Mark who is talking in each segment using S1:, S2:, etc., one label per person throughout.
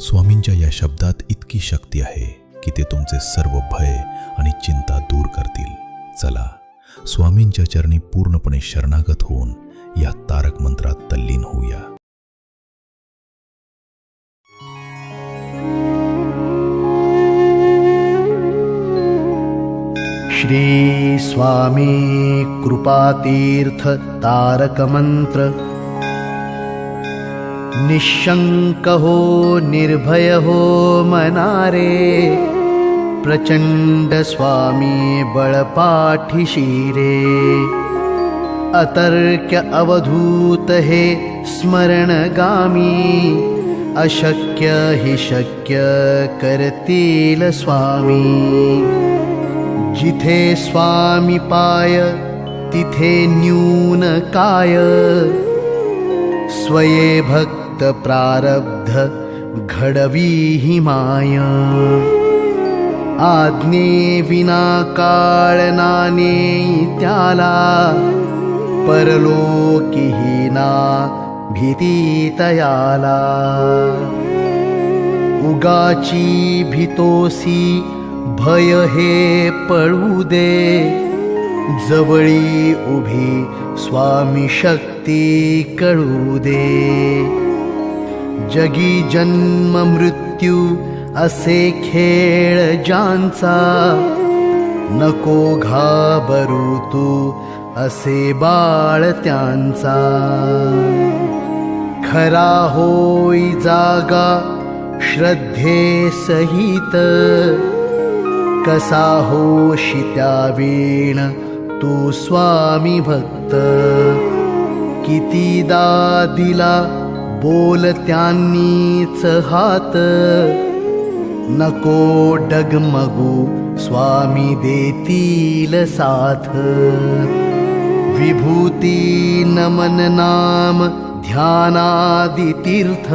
S1: स्वामींच्या या शब्दात इतकी शक्ती आहे की ते तुमचे सर्व भय आणि चिंता दूर करतील. चला, स्वामींच्या चरणी पूर्णपणे शरणागत होऊन या तारक मंत्रात तल्लीन होऊया.
S2: श्री स्वामी कृपातीर्थ तारक मंत्र. निशंक हो निर्भय हो मनारे, प्रचंड स्वामी बळपाठीशी रे. अतर्क्य अवधूत हे स्मरणगामी, अशक्य हि शक्य करतील स्वामी. जिथे स्वामी पाय तिथे न्यून काय, स्वये भक्त प्रारब्ध घडवी ही माया. आज्ञे विना काळनाने त्याला, परलोकीहीना भीती तयाला. उगाची भीतोसी भय हे पळू दे, जवळी उभी स्वामी शक्ती कळू दे. जगी जन्म मृत्यू असे खेळ ज्यांचा, नको घाबरू तू असे बाळ त्यांचा. खरा होई जागा श्रद्धे सहित, कसा होशी त्यावेण तू स्वामी भक्त. कितीदा दिला बोल त्यांनीच हात, नको डगमगू स्वामी देतील साथ. विभूती नमन नाम ध्यानादि तीर्थ,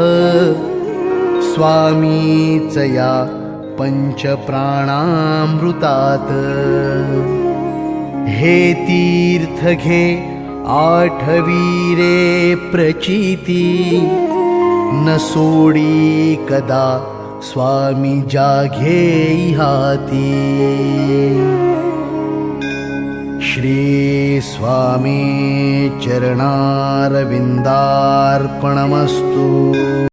S2: स्वामीच या पंच प्राणामृतात. हे तीर्थ घे आठवी रे प्रचिती, न सोडी कदा स्वामी जाघे हाती. श्री स्वामी चरणारविंदार्पणमस्तु.